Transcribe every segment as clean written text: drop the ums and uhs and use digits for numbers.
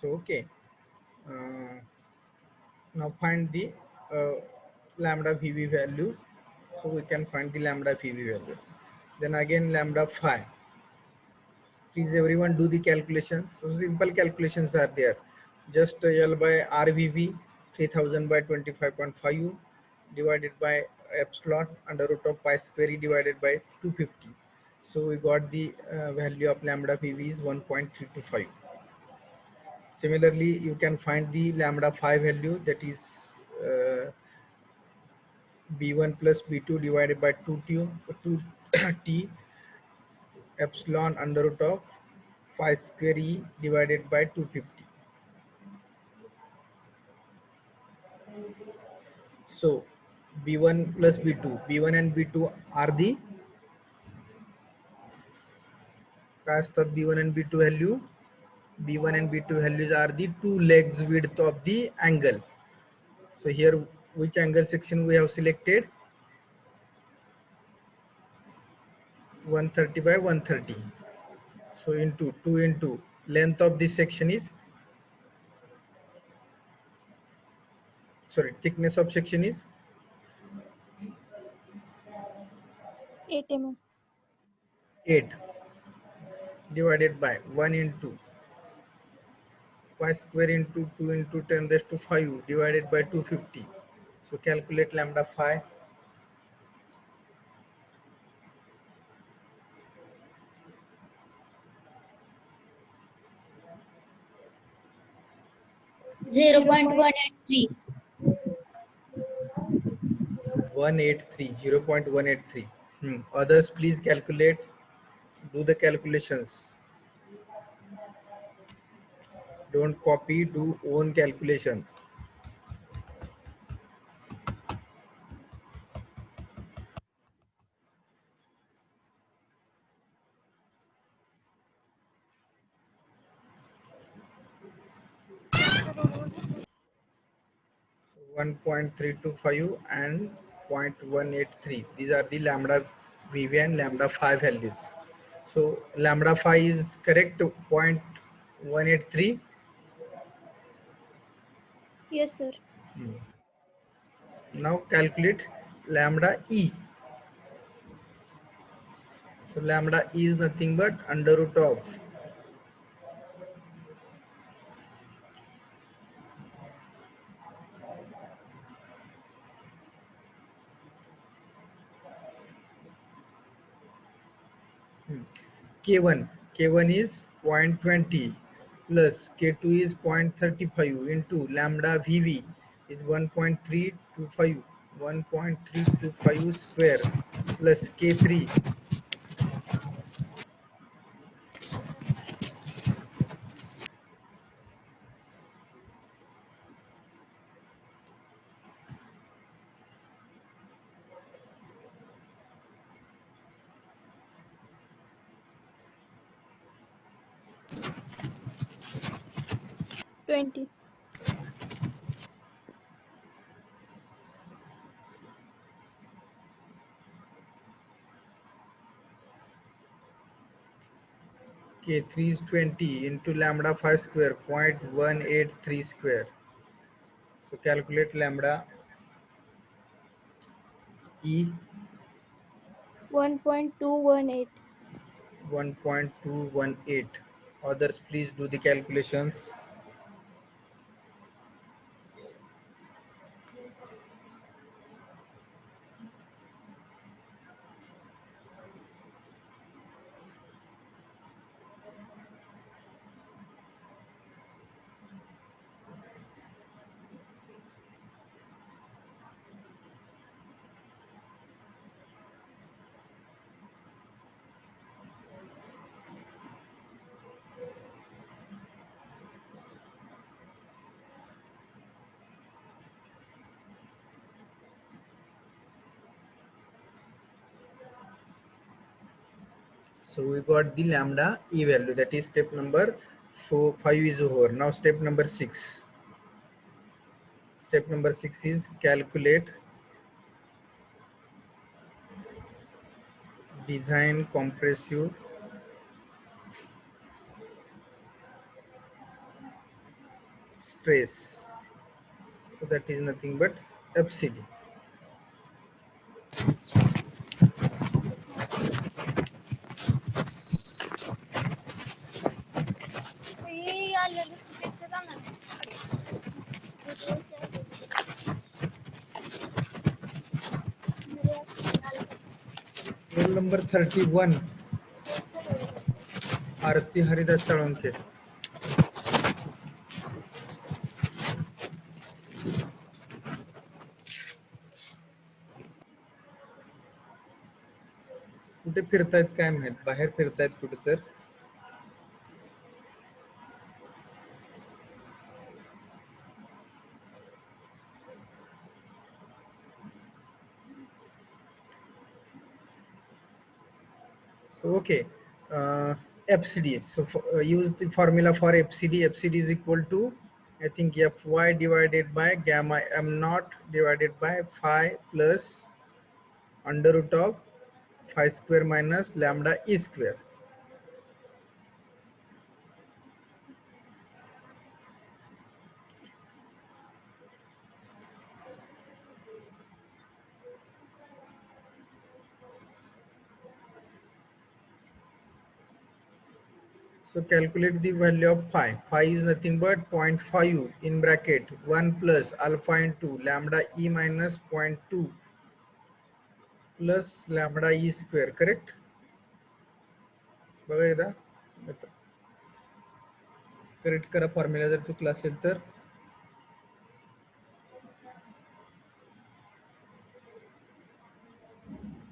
So okay, uh, now find the uh, lambda VV value. So we can find the lambda VV value. Then again lambda phi. Please everyone do the calculations. So simple calculations are there. Just L by RVV 3000 by 25.5 divided by epsilon under root of pi square e divided by 250. So we got the value of lambda PV is 1.325. Similarly, you can find the lambda phi value, that is uh, B1 plus B2 divided by 2t epsilon under root of phi square e divided by 250. So B1 plus B2, B1 and B2 are the काय असतात B1 and B2 value? B1 and B2 values are the two legs width of the angle. So here which angle section we have selected? 130 by 130. So into 2 into length of this section is, sorry, thickness of section is 8 mm. 8 divided by 1 into pi square into 2 into 10 raised to 5 divided by 250. So calculate lambda phi. 0.183. 183, 0.183. Others please calculate, do the calculations. Don't copy, do own calculation. So 1.325 and 0.183. These are the lambda VV and lambda phi values. So lambda phi is correct, 0.183. Yes, sir. Now calculate lambda E. So lambda E is nothing but under root of K1. K1 is 0.20 plus K2 is 0.35 into lambda VV is 1.325, 1.325 square plus K3. Twenty. K3 is 20 into lambda phi square 0.183 square. So calculate lambda E. 1.218. 1.218. Others please do the calculations. So we got the lambda E value, that is step number 5 is over. Now step number 6. Step number 6 is calculate design compressive stress. So that is nothing but FCD. Roll number 31. आरती हरिदास साळुंखे. कुठे फिरतायत काय माहित, बाहेर फिरतायत कुठे तर. So okay, FCD. So use the formula for FCD. FCD is equal to, I think, Fy divided by gamma m naught divided by phi plus under root of phi square minus lambda e square. So calculate the value of phi. Phi is nothing but 0.5 in bracket 1 plus alpha into lambda e minus 0.2 plus lambda e square, correct? बघा एकदा correct करा formula जर चुकला असेल तर.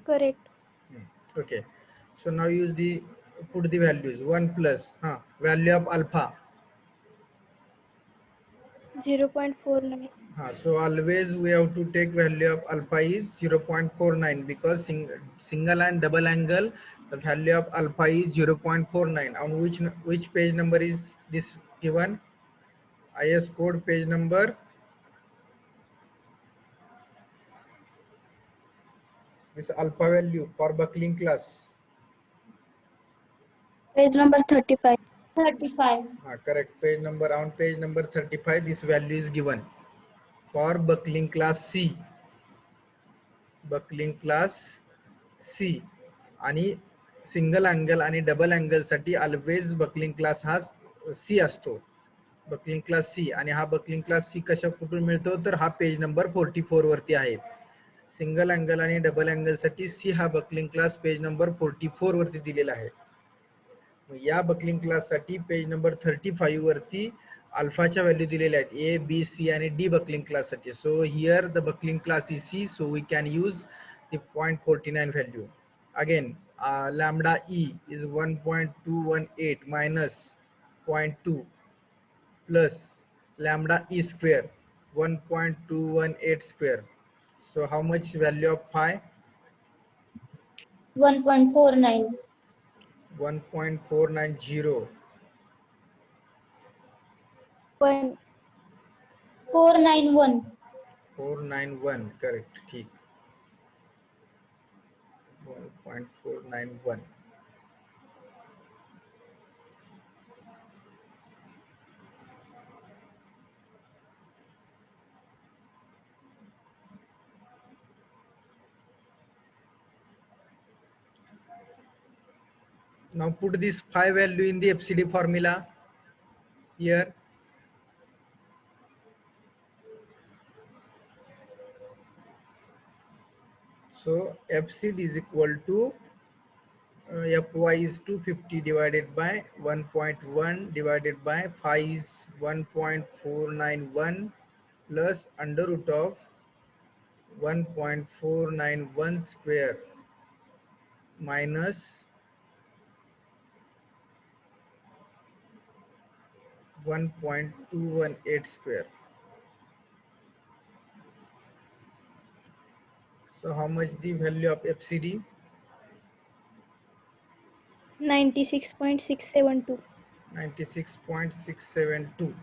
Correct. Okay, so now use the, put the values. 1 plus value of alpha. 0.49. So always we have to take value of alpha is 0.49 because single and double angle, the value of alpha is 0.49. On which page number is this given? IS code page number. This alpha value for buckling class. Page number 35. 35. Correct. Page number, on page number 35, this value is given for buckling class C. Buckling class C. आणि single angle आणि double angle साठी always buckling class हा C असतो. Buckling class C. आणि हा buckling class सी कशा कुठून मिळतो तर हा पेज नंबर 44 वरती आहे. सिंगल अँगल आणि डबल अँगल साठी सी हा बकलिंग क्लास पेज नंबर 44 वरती दिलेला आहे. या बकलिंग क्लास साठी पेज नंबर 35 वरती अल्फाच्या व्हॅल्यू दिलेल्या आहेत, ए बी सी आणि डी बकलिंग क्लास साठी. So here the buckling class is C, so we can use the 0.49 value. Again, lambda e is 1.218 minus 0.2 plus lambda e square 1.218 square. So how much value of phi? 1.49. 1.490. 491. 491, correct. ठीक. 1.491. Now put this phi value in the FCD formula here. So FCD is equal to Fy is 250 divided by 1.1 divided by phi is 1.491 plus under root of 1.491 square minus 1.218 square. So how much the value of FCD? 96.672. 96.672.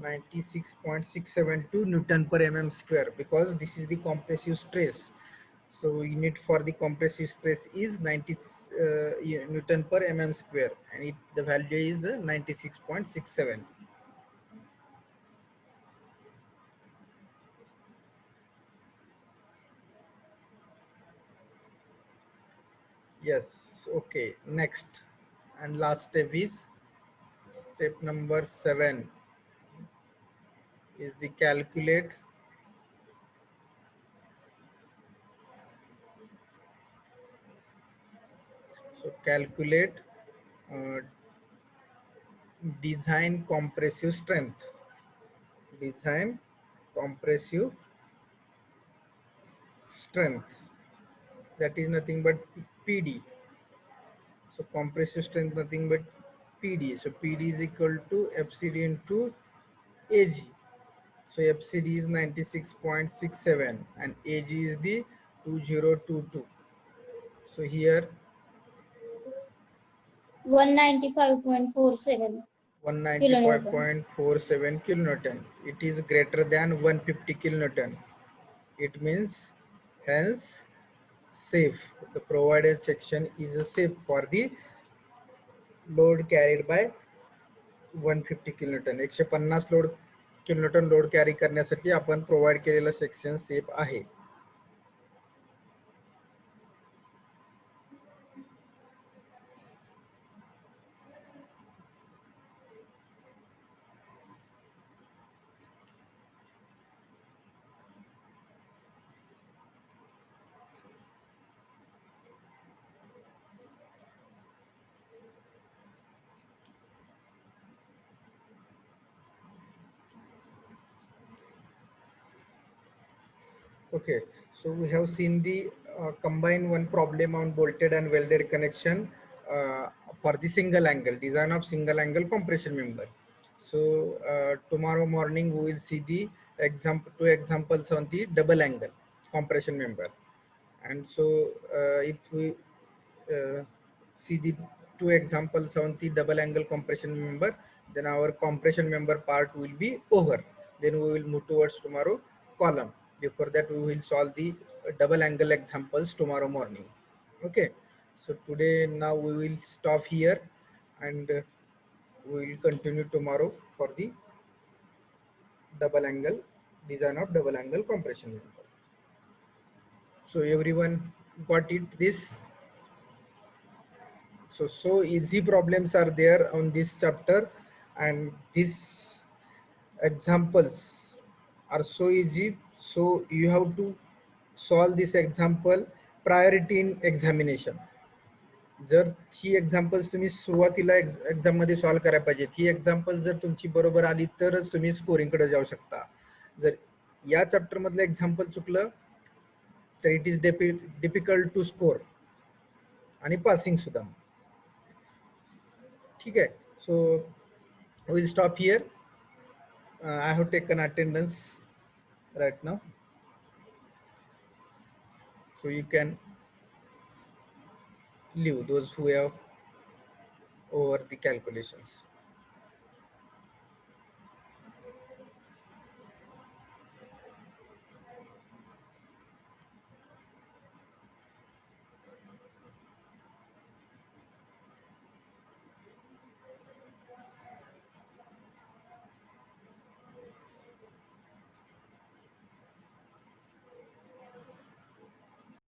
96.672 Newton per mm square, because this is the compressive stress. So unit for the compressive stress is 90 Newton per mm square, and the value is 96.67. Yes. Okay. Next and last step is step number 7 is the calculate. So calculate uh, design compressive strength. Design compressive strength, that is nothing but PD. So compressive strength nothing but PD. So PD is equal to FCD into AG. So FCD is 96.67 and AG is the 2022. So here 195.47 kilonewton. 195.47 kilonewton. It is greater than 150 kilonewton. It means hence safe. The provided section is safe for the load carried by 150 kilonewton. 150 load kilonewton load carry करण्यासाठी आपण provide केलेला section safe आहे. Okay, so we have seen the combine one problem on bolted and welded connection for the single angle design of single angle compression member. So tomorrow morning we will see the two examples on the double angle compression member. And so if we see the two examples on the double angle compression member, then our compression member part will be over. Then we will move towards tomorrow column. Before that we will solve the double angle examples tomorrow morning. Okay, so today now we will stop here and we will continue tomorrow for the double angle design of double angle compression member. So everyone got it this? So easy problems are there on this chapter, and these examples are so easy. So you have to solve this example priority in examination. जर ही examples तुम्ही सुरुवातीला exam मध्ये solve करायला पाहिजे. ही example जर तुमची बरोबर आली तरच तुम्ही स्कोरिंग कडे जाऊ शकता. जर या चॅप्टर मधलं एक्झाम्पल चुकलं तर it is difficult to score आणि पासिंग सुद्धा. ठीक आहे. So we'll stop here. I have taken attendance right now, so you can leave those who have over the calculations.